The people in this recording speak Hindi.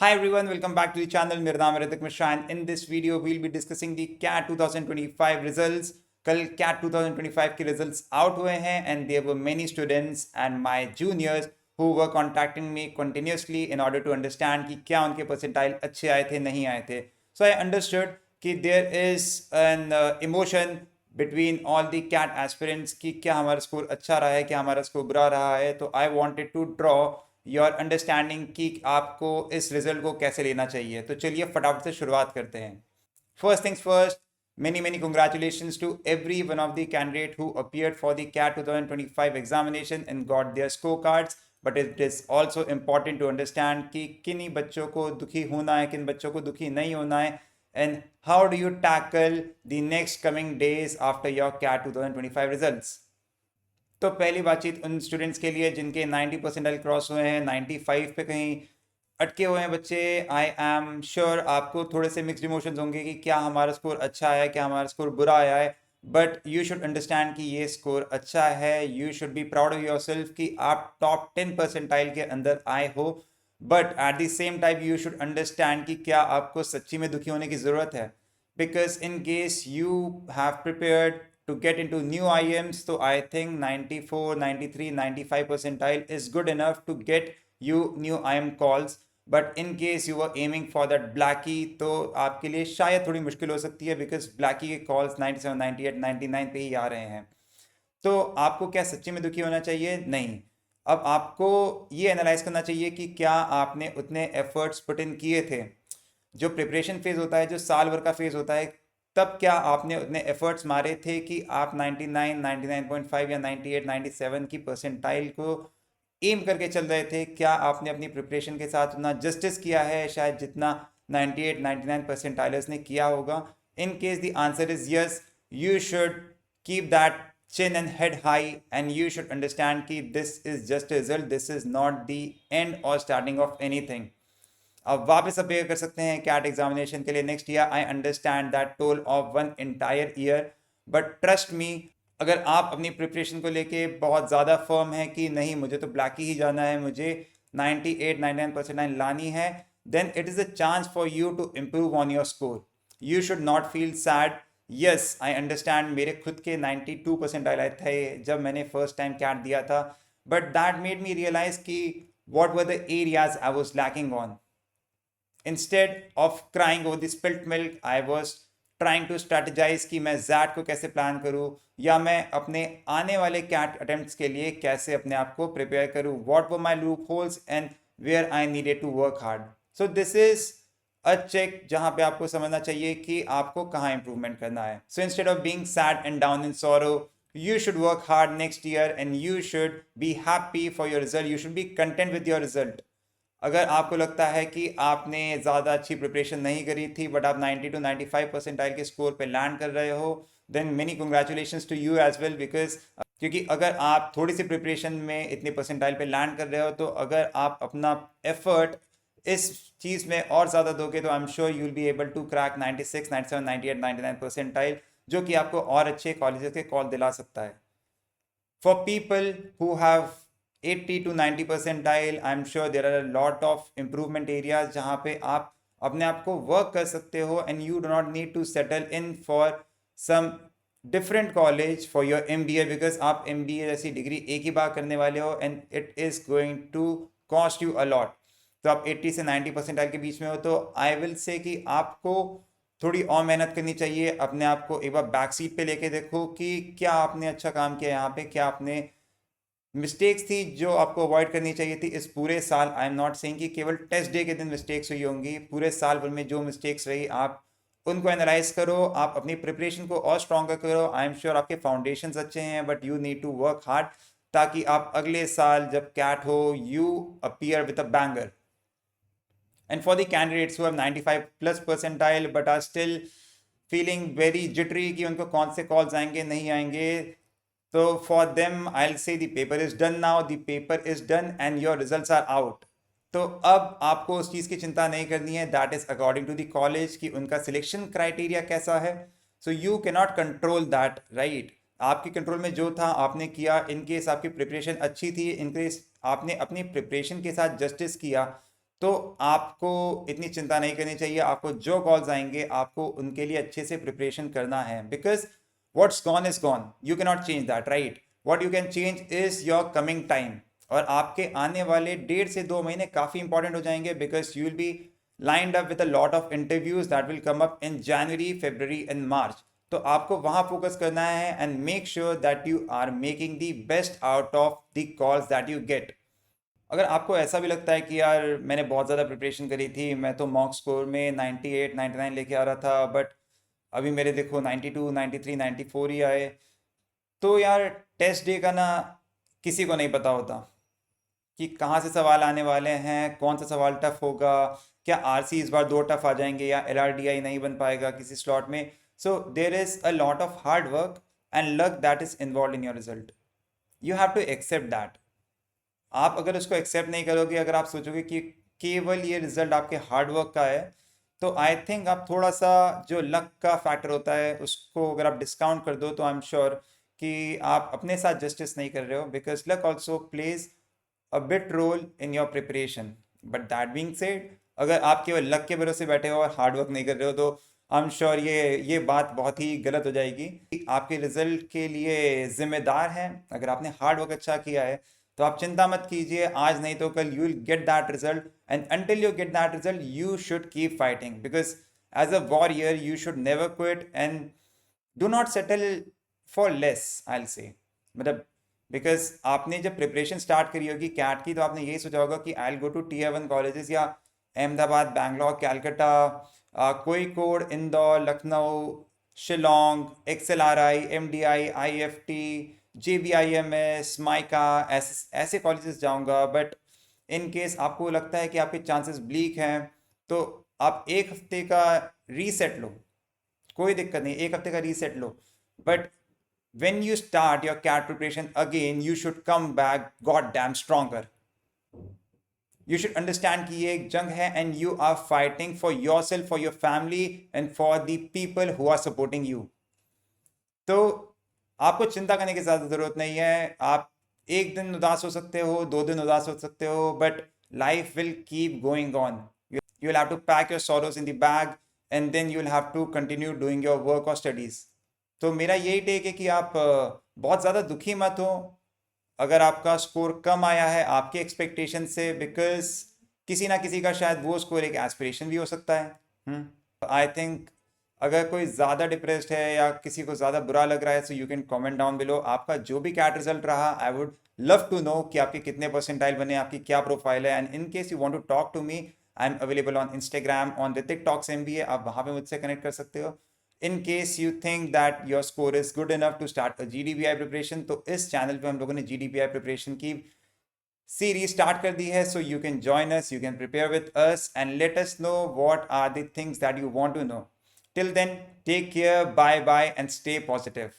Hi everyone, welcome back to the channel. मेरा नाम है Hrithik Mishra and in this video we'll be discussing the CAT 2025 results. कल CAT 2025 के results out हुए हैं and there were many students and my juniors who were contacting me continuously in order to understand कि क्या उनके percentile अच्छे आए थे नहीं आए थे. So I understood कि there is an emotion between all the CAT aspirants कि क्या हमारा स्कोर अच्छा रहा है क्या हमारा स्कोर बुरा रहा है. तो I wanted to draw your understanding कि आपको इस रिजल्ट को कैसे लेना चाहिए. तो चलिए फटाफट से शुरुआत करते हैं. First things first, many congratulations to every one of the candidate who appeared for the CAT 2025 examination and got their scorecards. But it is also important to understand कि किन बच्चों को दुखी होना है किन बच्चों को दुखी नहीं होना है and how do you tackle the next coming days after your CAT 2025 results. तो पहली बातचीत उन स्टूडेंट्स के लिए जिनके 90 परसेंटाइल क्रॉस हुए हैं, 95 पे कहीं अटके हुए हैं बच्चे. आई एम श्योर आपको थोड़े से मिक्सड इमोशंस होंगे कि क्या हमारा स्कोर अच्छा आया है क्या हमारा स्कोर बुरा आया है. बट यू शुड अंडरस्टैंड कि ये स्कोर अच्छा है. You should be proud of your self कि आप टॉप 10 परसेंटाइल के अंदर आए हो. But at the same time you should understand कि क्या आपको सच्ची में दुखी होने की ज़रूरत है. because in case you have prepared to get into new IMs, so I think 94, 93, 95 percentile is good enough to get you new IM calls. But in case you are aiming for that ब्लैकी तो आपके लिए शायद थोड़ी मुश्किल हो सकती है बिकॉज ब्लैकी के कॉल्स 97, 98, 99 पे ही आ रहे हैं. तो आपको क्या सच्ची में दुखी होना चाहिए? नहीं. अब आपको ये एनालाइज करना चाहिए कि क्या आपने उतने एफर्ट्स पुट इन किए थे. जो प्रिपरेशन फेज होता है जो साल भर का फेज होता है तब क्या आपने उतने एफर्ट्स मारे थे कि आप 99, 99.5 या 98, 97 की परसेंटाइल को एम करके चल रहे थे. क्या आपने अपनी प्रिपरेशन के साथ उतना जस्टिस किया है शायद जितना 98, 99 परसेंटाइलर्स ने किया होगा. In case the answer is yes, you should keep that chin and head high and you should understand कि this is just a result, this is not the end or starting of anything. अब वापस अपेयर कर सकते हैं कैट एग्जामिनेशन के लिए next year. I understand that toll of one entire year but trust me, अगर आप अपनी प्रिपरेशन को लेके बहुत ज़्यादा फर्म है कि नहीं मुझे तो ब्लैक ही जाना है, मुझे 98, 99% लानी है, then it is a chance for you to improve on your score. You should not feel sad. Yes I understand मेरे खुद के 92 परसेंटाइल आए थे जब मैंने फर्स्ट टाइम कैट दिया था. But that made me realise कि what were the areas I was lacking on. Instead of crying over the spilt milk, I was trying to strategize कि मैं जैट को कैसे प्लान करूँ या मैं अपने आने वाले कैट अटेम्प्ट्स के लिए कैसे अपने आप को प्रिपेयर करूँ. What were my loopholes and where I needed to work hard. So this is a check जहाँ पे आपको समझना चाहिए कि आपको कहाँ इंप्रूवमेंट करना है. So instead of being sad and down in sorrow, you should work hard next year and you should be happy for your result. You should be content with your result. अगर आपको लगता है कि आपने ज़्यादा अच्छी प्रिपरेशन नहीं करी थी बट आप 90 to 95 परसेंटाइल के स्कोर पे लैंड कर रहे हो, then many congratulations to you as well. Because क्योंकि अगर आप थोड़ी सी प्रिपरेशन में इतनी परसेंटाइल पे लैंड कर रहे हो तो अगर आप अपना एफर्ट इस चीज़ में और ज़्यादा दोगे तो I am sure you will be able to crack 96, 97, 98, 99 percentile, जो कि आपको और अच्छे कॉलेजेस के कॉल दिला सकता है. For people who have 80 to 90 percentile, I'm sure there are a lot of improvement areas जहाँ पे आप अपने आप को वर्क कर सकते हो and you do not need to settle in for some different college for your MBA because आप MBA जैसी डिग्री एक ही बार करने वाले हो and it is going to cost you a lot. तो आप 80 से 90 परसेंटाइल के बीच में हो तो आई विल से कि आपको थोड़ी और मेहनत करनी चाहिए. अपने आप को एक बार बैक सीट पे लेके देखो कि क्या आपने अच्छा काम किया यहाँ पे, क्या आपने मिस्टेक्स थी जो आपको अवॉइड करनी चाहिए थी इस पूरे साल. आई एम नॉट सेइंग कि केवल टेस्ट डे के दिन मिस्टेक्स हुई होंगी, पूरे साल भर में जो मिस्टेक्स रही आप उनको एनालाइज करो, आप अपनी प्रिपरेशन को और स्ट्रॉन्गर करो. आई एम श्योर आपके फाउंडेशंस अच्छे हैं but you need to work hard ताकि आप अगले साल जब कैट हो you appear with a banger. And for the candidates who have 95 plus percentile but are still feeling very jittery कि उनको कौन से calls आएंगे नहीं आएंगे, तो for them I'll say the paper is done now, the paper is done and your results are out. तो अब आपको उस चीज़ की चिंता नहीं करनी है. That is according to the college कि उनका सिलेक्शन क्राइटेरिया कैसा है. So you can not control that, right. आपके कंट्रोल में जो था आपने किया. इन केस आपकी प्रिपरेशन अच्छी थी, इन केस आपने अपनी प्रिपरेशन के साथ जस्टिस किया, तो आपको इतनी चिंता नहीं करनी चाहिए। आपको जो कॉल्स आएंगे आपको उनके लिए अच्छे से प्रिपरेशन करना है, because what's gone is gone, you can not change that, right? What you can change is your coming time. और आपके आने वाले 1.5 से 2 महीने काफ़ी इंपॉर्टेंट हो जाएंगे, because you will B lined up with a lot of interviews that will come up in January, February and March. तो आपको वहाँ फोकस करना है and make sure that you are making the best out of the calls that you get. अगर आपको ऐसा भी लगता है कि यार मैंने बहुत ज़्यादा प्रिपरेशन करी थी, मैं तो मॉक स्कोर में 98 99 लेके आ रहा था, बट अभी मेरे देखो 92 93 94 ही आए, तो यार टेस्ट डे का ना किसी को नहीं पता होता कि कहाँ से सवाल आने वाले हैं, कौन सा सवाल टफ होगा, क्या आरसी इस बार 2 टफ आ जाएंगे या एलआरडीआई नहीं बन पाएगा किसी स्लॉट में। So there is a lot of hard work and luck that is involve in your result. You have to accept that. आप अगर उसको एक्सेप्ट नहीं करोगे, अगर आप सोचोगे कि केवल ये रिजल्ट आपके हार्ड वर्क का है, तो आई थिंक आप थोड़ा सा जो लक का फैक्टर होता है उसको अगर आप डिस्काउंट कर दो, तो आई एम श्योर कि आप अपने साथ जस्टिस नहीं कर रहे हो, because luck also plays a bit role in your preparation. But that being said, अगर आप केवल लक के भरोसे बैठे हो और हार्ड वर्क नहीं कर रहे हो, तो आई एम श्योर ये बात बहुत ही गलत हो जाएगी। आपके रिजल्ट के लिए जिम्मेदार हैं। अगर आपने हार्ड वर्क अच्छा किया है तो आप चिंता मत कीजिए, आज नहीं तो कल you will get that result, and until you get that result you should keep fighting, because as a warrior you should never quit and do not settle for less, I will say. मतलब बिकॉज आपने जब प्रिपरेशन स्टार्ट करी होगी कैट की, तो आपने यही सोचा होगा कि I will go to Tier 1 colleges, या Ahmedabad, Bangalore, Calcutta, Kozhikode, Indore, Lucknow, Shillong, XLRI, MDI, IFT, JBIMS, MICA, ऐसे कॉलेजेस जाऊंगा। बट इन केस आपको लगता है कि आपके चांसेस ब्लीक हैं, तो आप एक हफ्ते का रीसेट लो, कोई दिक्कत नहीं, एक हफ्ते का reset low. But when you start your CAT preparation again, you should come back goddamn stronger. You should understand कि ये एक जंग है and you are fighting for yourself, for your family and for the people who are supporting you. तो आपको चिंता करने की ज़्यादा ज़रूरत नहीं है। आप एक दिन उदास हो सकते हो, 2 दिन उदास हो सकते हो, but life will keep going on. You will have to pack your sorrows in the bag and then you will have to continue doing your work or studies. तो मेरा यही टेक है कि आप बहुत ज़्यादा दुखी मत हो अगर आपका स्कोर कम आया है आपके एक्सपेक्टेशन से, बिकॉज किसी ना किसी का शायद वो स्कोर एक एस्पिरेशन भी हो सकता है। आई थिंक अगर कोई ज़्यादा डिप्रेस्ड है या किसी को ज़्यादा बुरा लग रहा है, so you can comment down below आपका जो भी कैट रिजल्ट रहा। I would love to know कि आपके कितने परसेंटाइल बने, आपकी क्या प्रोफाइल है, and in case you want to talk to me, I am available on Instagram on Hrithik talks MBA। आप वहाँ पे मुझसे कनेक्ट कर सकते हो। In case you think that your score is good enough to start a GDPI preparation, तो इस चैनल पे हम लोगों ने GDPI प्रिपरेशन की सीरीज स्टार्ट कर दी है, so you can join us, you can prepare with us and let us know what are the things that you want to know. Till then, take care, bye bye and stay positive.